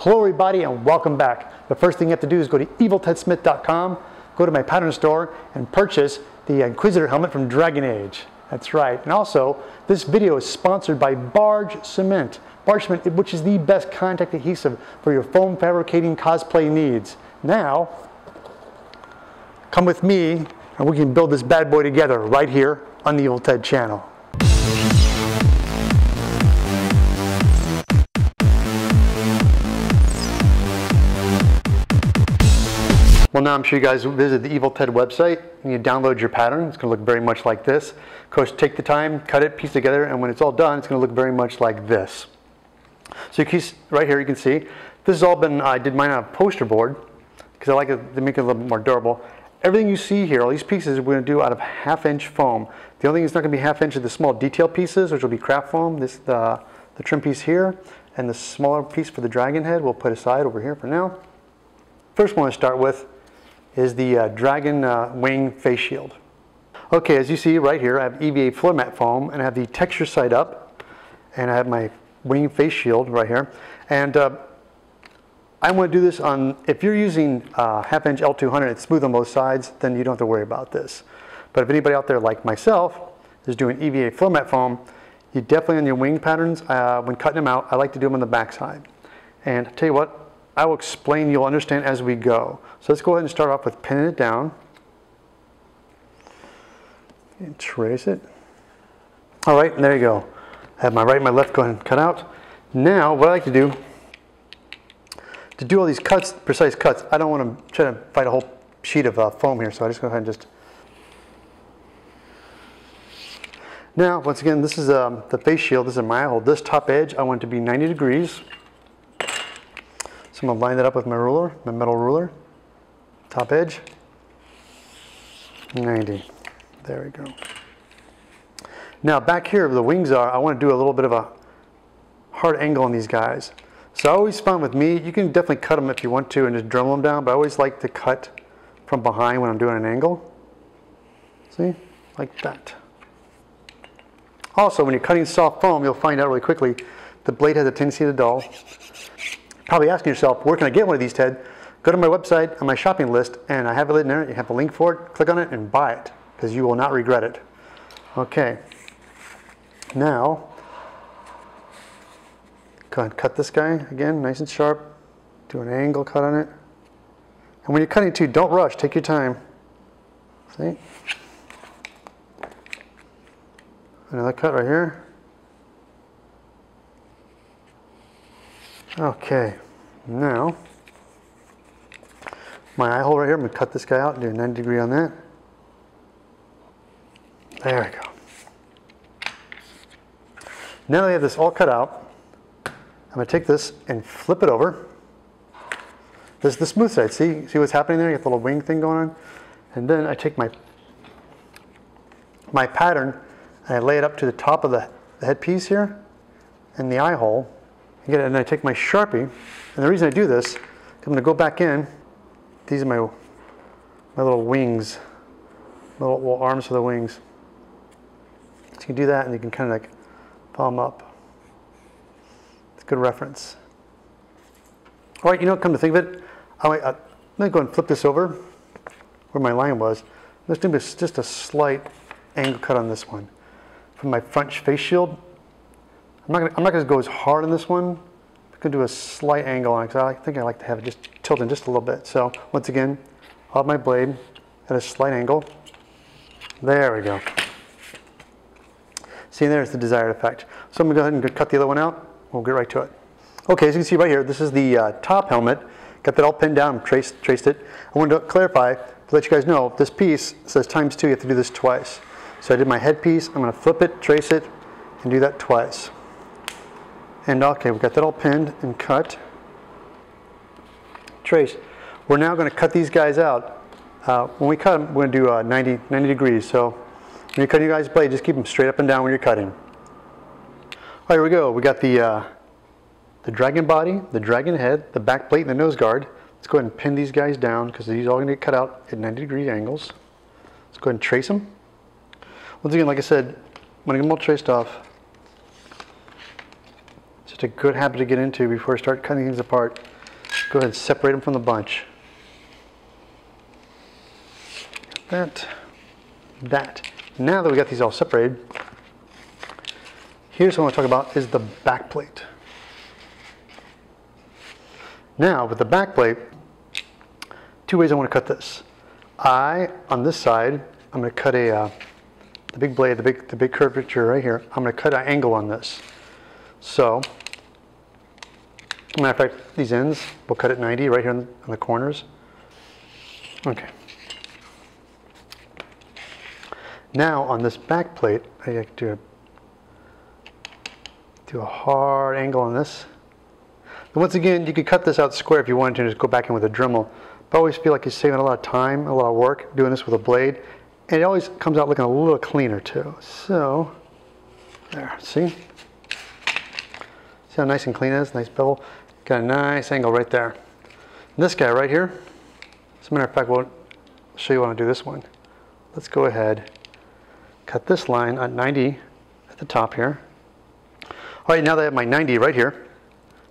Hello everybody and welcome back. The first thing you have to do is go to eviltedsmith.com, go to my pattern store and purchase the Inquisitor helmet from Dragon Age. That's right. And also, this video is sponsored by Barge Cement. Barge Cement, which is the best contact adhesive for your foam fabricating cosplay needs. Now, come with me and we can build this bad boy together right here on the Evil Ted channel. Well, now I'm sure you guys visit the Evil Ted website and you download your pattern. It's going to look very much like this. Of course, take the time, cut it, piece it together, and when it's all done, it's going to look very much like this. So you can see, right here, you can see, this has all been, I did mine on a poster board because I like it to make it a little bit more durable. Everything you see here, all these pieces, we're going to do out of 1/2-inch foam. The only thing that's not going to be 1/2 inch is the small detail pieces, which will be craft foam. This, the trim piece here, and the smaller piece for the dragon head we'll put aside over here for now. First one to start with is the dragon wing face shield. Okay, as you see right here, I have EVA floor mat foam, and I have the texture side up, and I have my wing face shield right here. And I want to do this on, if you're using 1/2 inch L200, it's smooth on both sides, then you don't have to worry about this. But if anybody out there like myself is doing EVA floor mat foam, you definitely on your wing patterns, when cutting them out, I like to do them on the back side. And I'll tell you what, I will explain, you'll understand as we go. So let's go ahead and start off with pinning it down. And trace it. All right, and there you go. I have my right and my left go ahead and cut out. Now, what I like to do all these cuts, precise cuts, I don't want to try to fight a whole sheet of foam here, so I just go ahead and just... Now, once again, this is the face shield. This is my eye hole. This top edge, I want it to be 90 degrees. So I'm going to line that up with my ruler, my metal ruler. Top edge, 90. There we go. Now back here where the wings are, I want to do a little bit of a hard angle on these guys. So I always find with me, you can definitely cut them if you want to and just Dremel them down, but I always like to cut from behind when I'm doing an angle. See? Like that. Also, when you're cutting soft foam, you'll find out really quickly the blade has a tendency to dull. Probably asking yourself, where can I get one of these, Ted? Go to my website on my shopping list, and I have it in there. You have a link for it. Click on it and buy it, because you will not regret it. Okay. Now, go ahead and cut this guy again, nice and sharp. Do an angle cut on it. And when you're cutting too, don't rush. Take your time. See? Another cut right here. Okay, now my eye hole right here, I'm going to cut this guy out and do a 90 degree on that. There we go. Now that I have this all cut out, I'm going to take this and flip it over. This is the smooth side. See what's happening there? You have the little wing thing going on. And then I take my pattern and I lay it up to the top of the headpiece here and the eye hole. And I take my Sharpie, and the reason I do this, I'm going to go back in. These are my little wings, little arms for the wings. So you can do that, and you can kind of like palm up. It's a good reference. All right, you know, come to think of it, I'm going to go and flip this over where my line was. Let's do just a slight angle cut on this one. From my front face shield, I'm not going to go as hard on this one. I'm going to do a slight angle on it because I think I like to have it just tilting just a little bit. So once again, I'll have my blade at a slight angle. There we go. See, there's the desired effect. So I'm going to go ahead and cut the other one out. We'll get right to it. Okay, as you can see right here, this is the top helmet. Got that all pinned down, traced it. I wanted to clarify, to let you guys know, this piece says ×2, you have to do this twice. So I did my head piece, I'm going to flip it, trace it, and do that twice. And okay, we've got that all pinned and cut. Trace. We're now going to cut these guys out. When we cut them, we're going to do 90 degrees. So when you're cutting your guys' blade, just keep them straight up and down when you're cutting. All right, here we go. We got the dragon body, the dragon head, the back plate, and the nose guard. Let's go ahead and pin these guys down because these are all going to get cut out at 90-degree angles. Let's go ahead and trace them. Once again, like I said, when I get them all traced off, just a good habit to get into before I start cutting things apart. Go ahead and separate them from the bunch. That. Now that we got these all separated, here's what I want to talk about is the back plate. Now with the back plate, two ways I want to cut this. On this side, I'm going to cut the big blade, the big curvature right here. I'm going to cut an angle on this. So, matter of fact, these ends, we'll cut at 90 right here on the corners. Okay. Now on this back plate, I have to do a hard angle on this. And once again, you could cut this out square if you wanted to, and just go back in with a Dremel. But I always feel like you're saving a lot of time, a lot of work doing this with a blade. And it always comes out looking a little cleaner too. So, there, see? See how nice and clean it is? Nice bevel. Got a nice angle right there. And this guy right here, as a matter of fact, we'll show you how to do this one. Let's go ahead, cut this line at 90 at the top here. All right, now that I have my 90 right here,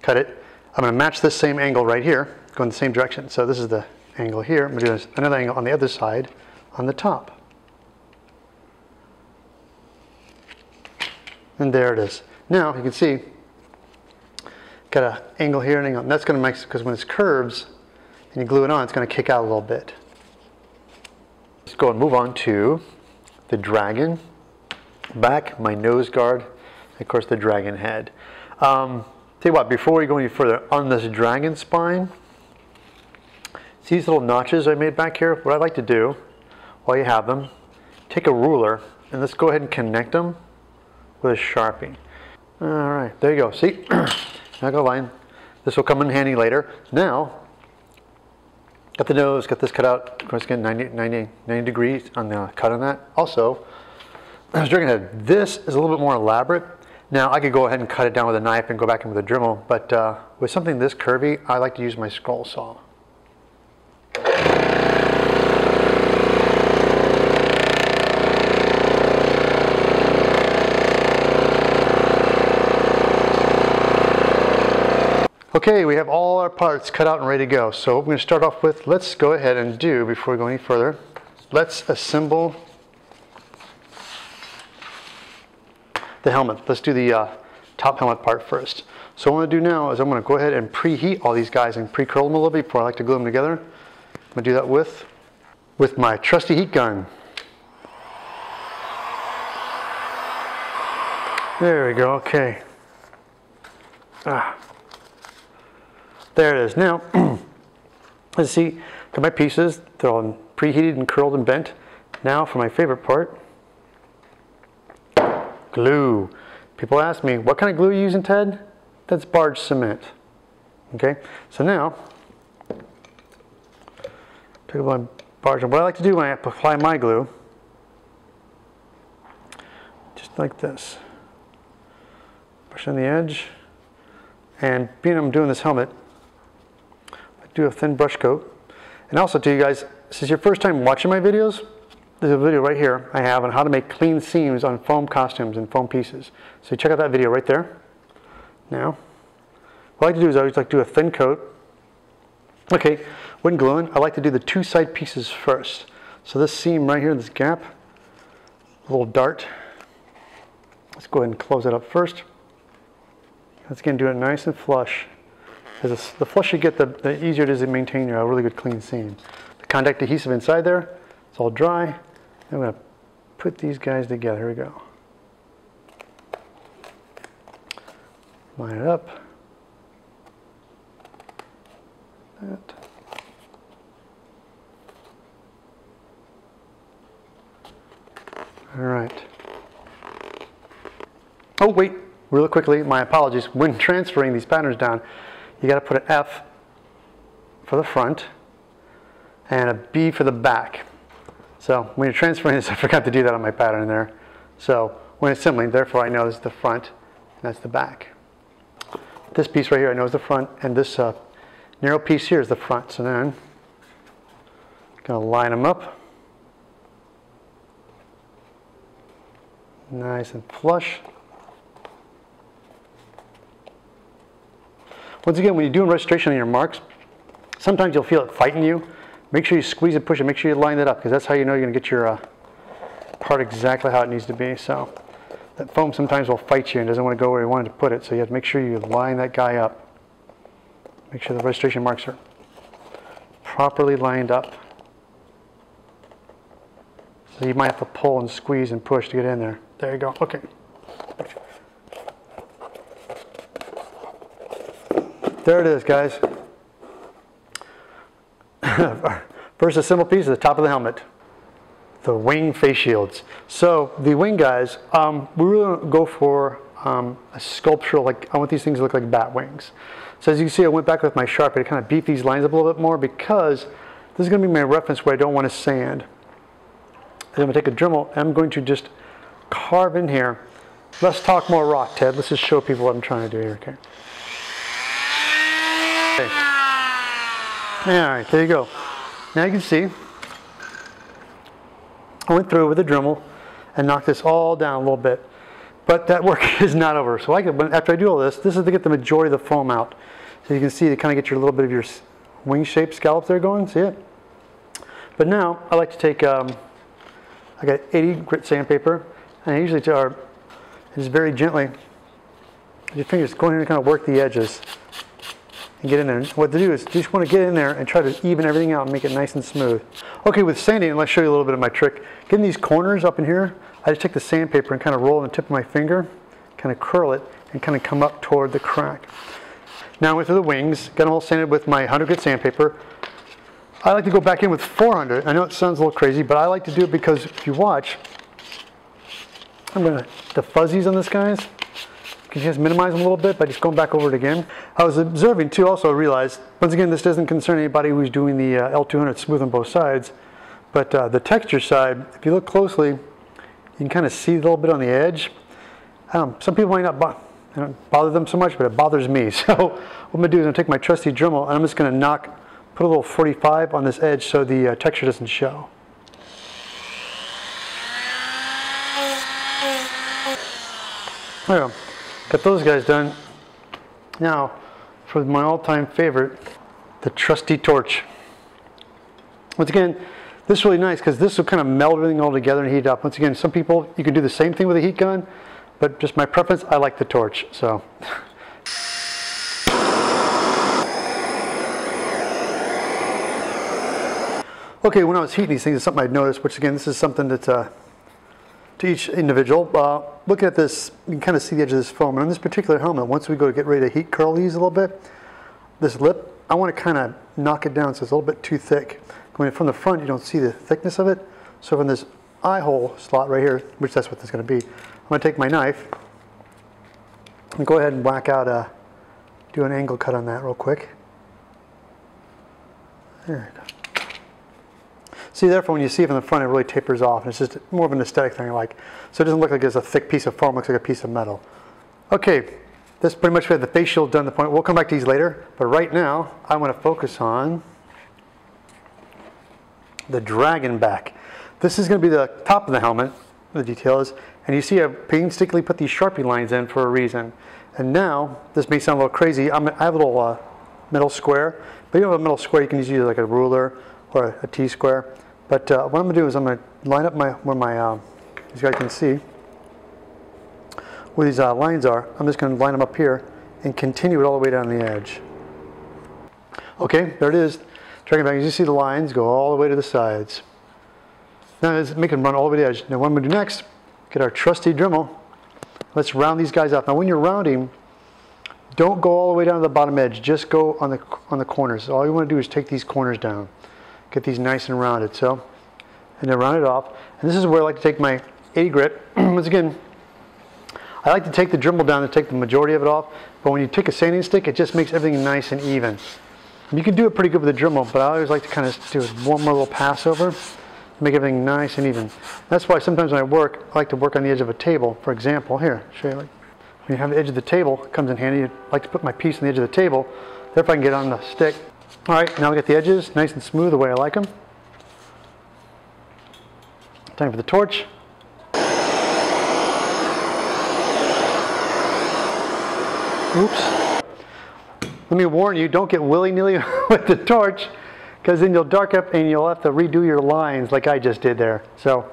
cut it. I'm going to match this same angle right here, go in the same direction. So this is the angle here. I'm going to do this, another angle on the other side on the top. And there it is. Now you can see, got an angle here and angle. And that's going to make, because when it's curves and you glue it on, it's going to kick out a little bit. Let's go and move on to the dragon back, my nose guard, and of course the dragon head. Tell you what, before we go any further, on this dragon spine, see these little notches I made back here? What I'd like to do, while you have them, take a ruler and let's go ahead and connect them with a Sharpie. All right, there you go. See, now I got a line. This will come in handy later. Now, got the nose, got this cut out. Of course, again, 90 degrees on the cut on that. Also, this dragon head, this is a little bit more elaborate. Now, I could go ahead and cut it down with a knife and go back in with a Dremel, but with something this curvy, I like to use my scroll saw. Okay, we have all our parts cut out and ready to go. So what we're going to start off with, let's go ahead and do, before we go any further, let's assemble the helmet. Let's do the top helmet part first. So what I'm going to do now is I'm going to go ahead and preheat all these guys and pre-curl them a little bit before I like to glue them together. I'm going to do that with my trusty heat gun. There we go, okay. There it is. Now, let's see, got my pieces. They're all preheated and curled and bent. Now for my favorite part, glue. People ask me, what kind of glue are you using, Ted? That's Barge Cement. Okay, so now, pick up my barge. What I like to do when I apply my glue, just like this. Push on the edge. And being I'm doing this helmet, do a thin brush coat. And also to you guys, this is your first time watching my videos, there's a video right here I have on how to make clean seams on foam costumes and foam pieces. So check out that video right there. Now, what I like to do is I always like to do a thin coat. Okay, when gluing, I like to do the two side pieces first. So this seam right here, this gap, a little dart. Let's go ahead and close it up first. Let's again do it nice and flush. Because the flusher you get, the easier it is to maintain your really good clean seam. The contact adhesive inside there, it's all dry. I'm going to put these guys together. Here we go. Line it up. That. All right. Oh, wait. Really quickly, my apologies. When transferring these patterns down, you got to put an F for the front and a B for the back. So when you're transferring this, I forgot to do that on my pattern there. So when assembling, therefore I know this is the front and that's the back. This piece right here I know is the front, and this narrow piece here is the front. So then I'm going to line them up. Nice and flush. Once again, when you're doing registration on your marks, Sometimes you'll feel it fighting you. Make sure you squeeze and push it. Make sure you line it up, because that's how you know you're going to get your part exactly how it needs to be. So that foam sometimes will fight you and doesn't want to go where you wanted to put it. So you have to make sure you line that guy up. Make sure the registration marks are properly lined up. So you might have to pull and squeeze and push to get in there. There you go. Okay. There it is, guys. First assembled piece at the top of the helmet. The wing face shields. So the wing guys, we really go for a sculptural, like I want these things to look like bat wings. So as you can see, I went back with my Sharpener to kind of beef these lines up a little bit more, because this is going to be my reference where I don't want to sand. And I'm going to take a Dremel and I'm going to just carve in here. Let's talk more rock, Ted. Let's just show people what I'm trying to do here. Okay. All right, there you go. Now you can see I went through with a Dremel and knocked this all down a little bit. But that work is not over. So after I do all this, this is to get the majority of the foam out. So you can see to kind of get your little bit of your wing shaped scallops there going. See it? But now I like to take, I got 80 grit sandpaper, and I usually just very gently, with your fingers, go in here and kind of work the edges and get in there. And what to do is you just want to get in there and try to even everything out and make it nice and smooth. Okay, with sanding, let's show you a little bit of my trick. Getting these corners up in here, I just take the sandpaper and kind of roll on the tip of my finger, kind of curl it, and kind of come up toward the crack. Now I went through the wings, got them all sanded with my 100 grit sandpaper. I like to go back in with 400. I know it sounds a little crazy, but I like to do it because if you watch, the fuzzies on this, guys, you can just minimize them a little bit by just going back over it again. I was observing too, also realized, once again, this doesn't concern anybody who's doing the L200 smooth on both sides, but the texture side, if you look closely, you can kind of see a little bit on the edge. Some people might not bother them so much, but it bothers me. So what I'm going to do is I'm going to take my trusty Dremel and I'm just going to put a little 45 on this edge so the texture doesn't show. There we go. Got those guys done. Now, for my all-time favorite, the trusty torch. Once again, this is really nice because this will kind of meld everything all together and heat it up. Once again, some people, you can do the same thing with a heat gun, but just my preference, I like the torch. So. Okay, when I was heating these things, it's something I'd noticed, which again, this is something that's to each individual. Looking at this, you can kind of see the edge of this foam. And on this particular helmet, once we go to get ready to heat curl these a little bit, this lip, I want to kind of knock it down so it's a little bit too thick. Going from the front, you don't see the thickness of it. So from this eye hole slot right here, which that's what this is going to be, I'm going to take my knife and go ahead and whack out, do an angle cut on that real quick. There it is. See, therefore, when you see it from the front, it really tapers off. And it's just more of an aesthetic thing I like. So it doesn't look like it's a thick piece of foam, it looks like a piece of metal. Okay, that's pretty much we have the face shield done. We'll come back to these later. But right now, I want to focus on the dragon back. This is going to be the top of the helmet, the detail is. And you see I've painstakingly put these Sharpie lines in for a reason. And now, this may sound a little crazy, I have a little metal square. But you don't have a metal square, you can just use like a ruler or a T-square. But what I'm going to do is I'm going to line up where as you guys can see, where these lines are. I'm just going to line them up here and continue it all the way down the edge. Okay, there it is. Dragging back, as you see the lines go all the way to the sides. Now let's make them run all the way to the edge. Now what I'm going to do next, get our trusty Dremel. Let's round these guys off. Now when you're rounding, don't go all the way down to the bottom edge. Just go on the corners. All you want to do is take these corners down. Get these nice and rounded, and then round it off. And this is where I like to take my 80 grit. Once again, I like to take the Dremel down to take the majority of it off, but when you take a sanding stick, it just makes everything nice and even. And you can do it pretty good with the Dremel, but I always like to kind of do one more little pass over to make everything nice and even. That's why sometimes when I like to work on the edge of a table. For example, here, show you, when you have the edge of the table, it comes in handy. I like to put my piece on the edge of the table, therefore I can get on the stick. All right, now we get the edges nice and smooth the way I like them. Time for the torch. Oops. Let me warn you, don't get willy-nilly with the torch, because then you'll dark up and you'll have to redo your lines like I just did there. So,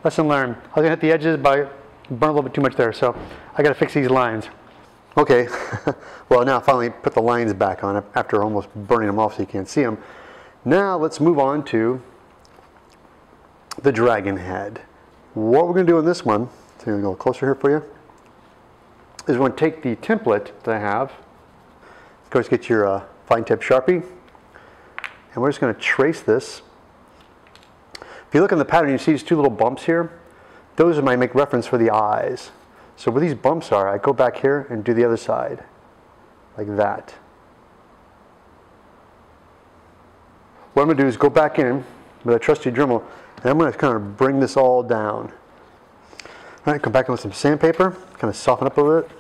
lesson learned. I was gonna hit the edges, but I burned a little bit too much there, so I gotta fix these lines. Okay, well now I finally put the lines back on after almost burning them off so you can't see them. Now let's move on to the dragon head. What we're gonna do in this one, so I'm gonna go closer here for you, is we're gonna take the template that I have. Of course, get your fine tip Sharpie, and we're just gonna trace this. If you look in the pattern, you see these two little bumps here. Those are my make reference for the eyes. So where these bumps are, I go back here and do the other side, like that. What I'm gonna do is go back in with a trusty Dremel, and I'm gonna kind of bring this all down. All right, come back in with some sandpaper, kind of soften up a little bit.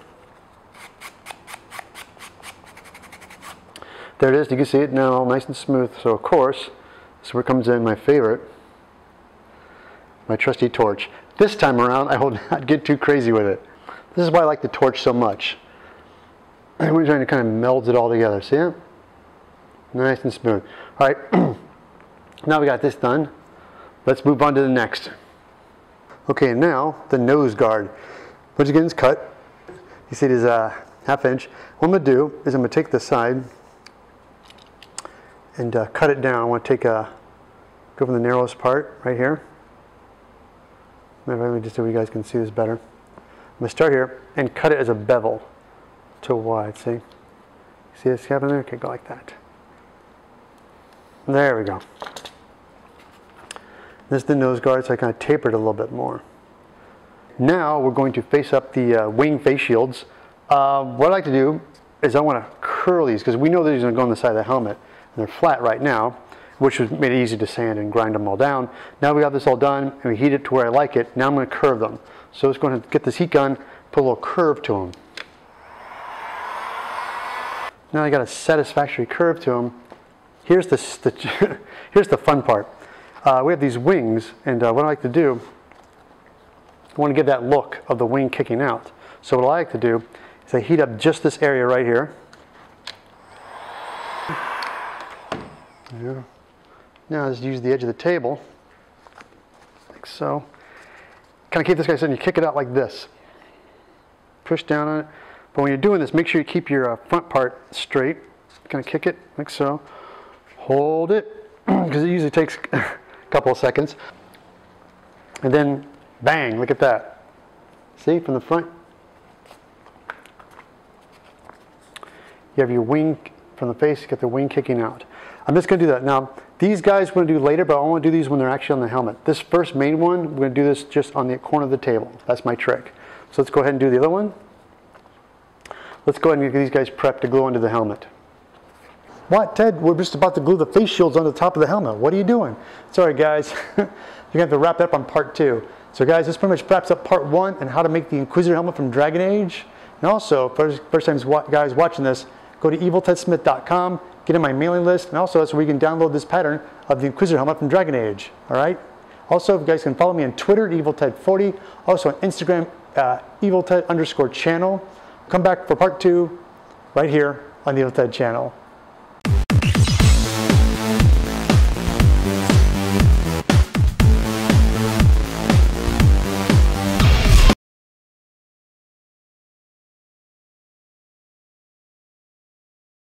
There it is, you can see it now, nice and smooth. So of course, this is where comes in my favorite, my trusty torch. This time around, I will not get too crazy with it. This is why I like the torch so much. And we're trying to kind of meld it all together, see it? Nice and smooth. All right, now we got this done. Let's move on to the next. Okay, now the nose guard. Once again, it's cut. You see it is a ½ inch. What I'm gonna do is I'm gonna take this side and cut it down. I want to go from the narrowest part right here. Maybe let me just so you guys can see this better. I'm going to start here and cut it as a bevel to wide. See this happening there? Okay, go like that. There we go. This is the nose guard, so I kind of tapered it a little bit more. Now we're going to face up the wing face shields. What I like to do is I want to curl these because we know these are going to go on the side of the helmet. And they're flat right now, which made it easy to sand and grind them all down. Now we got this all done and we heat it to where I like it. Now I'm going to curve them. So let's go ahead and get this heat gun, put a little curve to them. Now I got a satisfactory curve to them. Here's here's the fun part. We have these wings, and what I like to do, I want to get that look of the wing kicking out. So what I like to do is I heat up just this area right here. Yeah. Now just use the edge of the table, like so. Kind of keep this guy sitting, you kick it out like this. Push down on it. But when you're doing this, make sure you keep your front part straight. Kind of kick it like so. Hold it, because it usually takes a couple of seconds. And then bang, look at that. See, from the front. You have your wing from the face, you get the wing kicking out. I'm just going to do that. Now, these guys we're going to do later, but I want to do these when they're actually on the helmet. This first main one, we're going to do this just on the corner of the table. That's my trick. So let's go ahead and do the other one. Let's go ahead and get these guys prepped to glue onto the helmet. What, Ted? We're just about to glue the face shields on the top of the helmet. What are you doing? Sorry, guys. You're going to have to wrap that up on part 2. So, guys, this pretty much wraps up part 1 and how to make the Inquisitor helmet from Dragon Age. And also, first time guys watching this, go to eviltedsmith.com. Get in my mailing list, and also that's where you can download this pattern of the Inquisitor helmet from Dragon Age. All right. Also, you guys can follow me on Twitter at evilted40. Also on Instagram, evilted_channel. Come back for part 2 right here on the Evil Ted channel.